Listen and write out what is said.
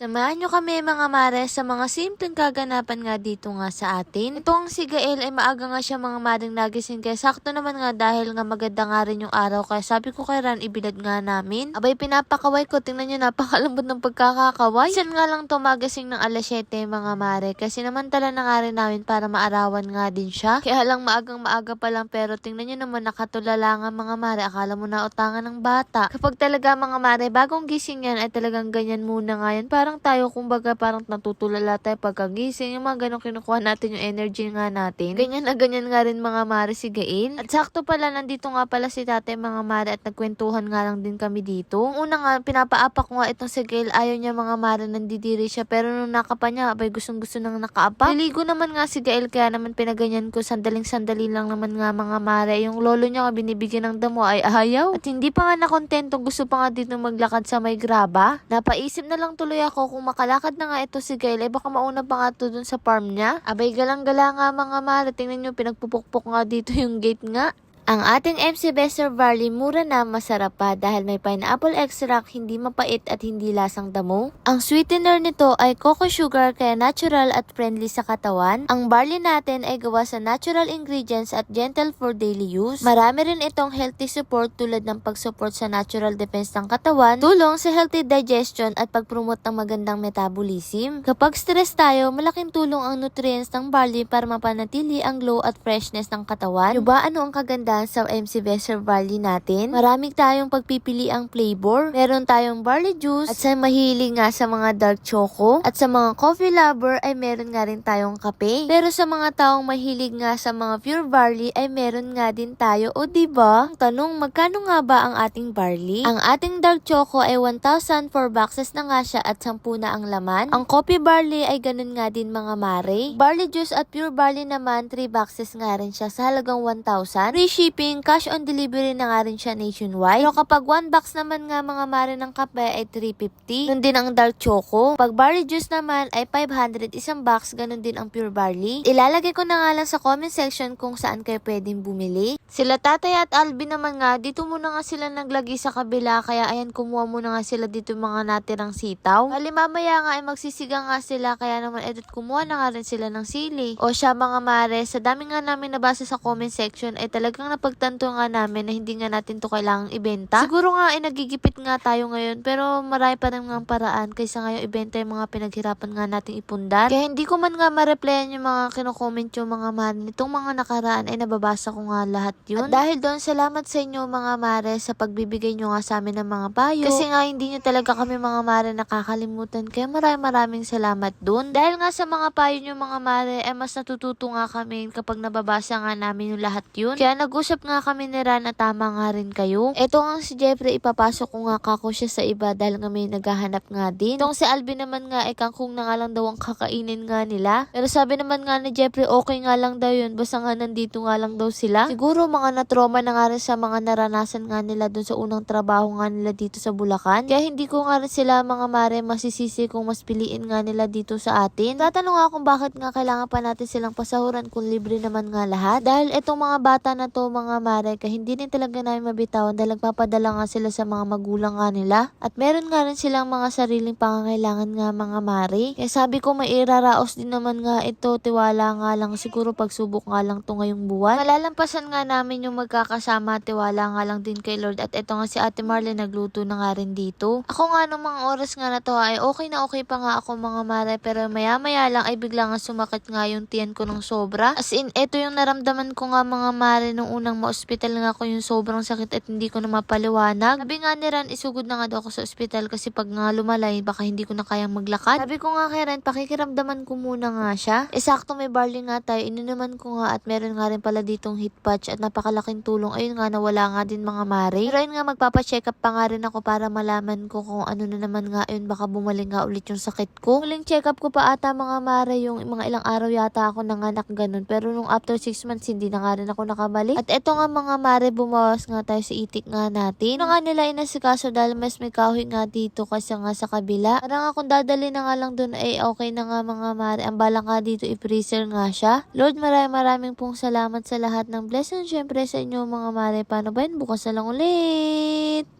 Samahan nyo kami mga mare sa mga simpleng kaganapan nga dito nga sa atin. Itong si Gael ay maaga nga siya mga maring nagising kaya sakto naman nga dahil nga maganda nga rin yung araw kaya sabi ko kay Ran ibilad nga namin. Abay pinapakaway ko, tingnan nyo napakalambot ng pagkakakaway. Isan nga lang to magising ng alas 7 mga mare kasi namantala na nga rin namin para maarawan nga din siya. Kaya lang maagang maaga pa lang pero tingnan nyo naman nakatulala nga mga mare, akala mo na utangan ng bata. Kapag talaga mga mare bagong gising yan ay talagang ganyan muna nga yan. Parang tayo kumbaga parang natutulala tayo pagkagising, yung mga ganun kinukuha natin yung energy nga natin. Ganyan na ganyan nga rin mga mare si Gail. At sakto pala nandito nga pala si tatay mga mare at nagkwentuhan nga lang din kami dito. Una nga pinapaapak ko nga itong si Gail, ayaw niya mga mare, nandidiri siya pero nung nakapa niya abay gustong gusto nang nakaapak. Liligo naman nga si Gail kaya naman pinaganyan ko, sandaling sandali lang naman nga mga mare. Yung lolo niya nga binibigyan ng damo ay ayaw. At hindi pa nga nakontento, gusto pa nga dito maglakad sa may graba. Napaisip na lang tuloy ako kung makalakad na nga ito si Gail, baka mauna pa nga ito dun sa farm niya. Abay galang-gala nga mga mare, tingnan nyo pinagpupukpok nga dito yung gate nga. Ang ating MC Bester Barley mura na masarap pa dahil may pineapple extract, hindi mapait at hindi lasang damo. Ang sweetener nito ay cocoa sugar kaya natural at friendly sa katawan. Ang barley natin ay gawa sa natural ingredients at gentle for daily use. Marami rin itong healthy support tulad ng pag-support sa natural defense ng katawan, tulong sa healthy digestion at pag-promote ng magandang metabolism. Kapag stress tayo, malaking tulong ang nutrients ng barley para mapanatili ang glow at freshness ng katawan. Diba ano ang kagandahan sa MC Bester Barley natin? Maraming tayong pagpipili ang flavor. Meron tayong barley juice at sa mahilig nga sa mga dark choco at sa mga coffee lover ay meron nga rin tayong kape. Pero sa mga taong mahilig nga sa mga pure barley ay meron nga din tayo, o diba? Tanong, magkano nga ba ang ating barley? Ang ating dark choco ay 1,000, 4 boxes na nga siya at 10 na ang laman. Ang coffee barley ay ganun nga din mga mare. Barley juice at pure barley naman 3 boxes nga rin siya sa halagang 1,000. Free shipping, cash on delivery na nga rin siya nationwide. Pero kapag 1 box naman nga mga mare ng kape ay 350. Nun din ang dark choco. Pag barley juice naman ay 500 isang box, ganun din ang pure barley. Ilalagay ko na nga lang sa comment section kung saan kayo pwedeng bumili. Sila tatay at Alvin naman nga, dito muna nga sila naglagay sa kabila kaya ayan kumuha muna nga sila dito mga natirang sitaw. Hali mamaya nga ay magsisigang nga sila kaya naman edit kumuha na nga rin sila ng sili. O siya mga mare, sa dami nga namin nabasa sa comment section ay talagang napagtanto nga namin na hindi nga natin to kailangang ibenta. Siguro nga ay nagigipit nga tayo ngayon pero marami pa rin nga paraan kaysa ngayon ibenta yung mga pinaghirapan nga nating ipundar. Kaya hindi ko man nga ma-replyan yung mga kino-comment yung mga mare nitong mga nakaraan ay nababasa ko nga lahat yun. At dahil doon salamat sa inyo mga mare sa pagbibigay nyo nga sa amin ng mga payo. Kasi nga hindi nyo talaga kami mga mare nakakalimutan kaya maraming salamat doon. Dahil nga sa mga payo nyo mga mare ay mas natututo nga kami kapag nababasa nga namin yung lahat yun. Kaya nag-usap nga kami ni Ran na tama nga rin kayo. Eto nga si Jeffrey, ipapasok ko nga kako siya sa iba dahil nga may naghahanap nga din. Itong si Alvin naman nga ay kangkong na nga lang daw ang kakainin nga nila. Pero sabi naman nga ni Jeffrey okay nga lang daw yun basta nga nandito nga lang daw sila. Siguro mga na-trauma na nga rin sa mga naranasan nga nila dun sa unang trabaho nga nila dito sa Bulacan. Kaya hindi ko nga rin sila mga mare masisisi kung mas piliin nga nila dito sa atin. Tatanong nga kung bakit nga kailangan pa natin silang pasahuran kung libre naman nga lahat. Dahil itong mga bata na to mga mare kaya hindi din talaga namin mabitawan dahil nagpapadala nga sila sa mga magulang nga nila. At meron nga rin silang mga sariling pangangailangan nga mga mare. Kaya sabi ko may iraraos din naman nga ito, tiwala nga lang siguro pagsubok nga lang to ngayong buwan. Malalampasan nga namin yung magkakasama, tiwala nga lang din kay Lord. At eto nga si Ate Marlene nagluto na nga rin dito. Ako nga nung mga oras nga na to ay okay na okay pa nga ako mga mare pero maya lang ay bigla nga sumakit nga yung tiyan ko ng sobra. As in eto yung naramdaman ko nga mga mare nung unang ma-hospital nga ako yung sobrang sakit at hindi ko na mapaliwanag. Sabi nga ni Ran isugod na nga daw ako sa ospital kasi pag nga lumalay baka hindi ko na kayang maglakad. Sabi ko nga kay Ran pakikiramdaman ko muna nga siya. Sakto may barley nga tayo, ininuman ko nga at meron nga rin pala ditong heat patch at napakalaking tulong. Ayun nga nawala nga din mga mare. Pero ayun nga magpapacheck up pa nga rin ako para malaman ko kung ano na naman nga yun, baka bumalik nga ulit yung sakit ko. Huling check up ko pa ata mga mare yung mga ilang araw yata ako nanganak ganun pero nung after 6 months hindi na nga rin ako nakabalik. At eto nga mga mare bumawas nga tayo sa itik nga natin. Ano nga nila inasikaso dahil mas may kahoy nga dito kasi nga sa kabila. Parang nga kung dadali na nga lang dun ay okay na nga mga mare. Ang balang nga dito i-freezer nga siya. Lord maraming pong salamat sa lahat ng blessing syempre sa inyo mga mare. Paano ba yun? Bukas na lang ulit.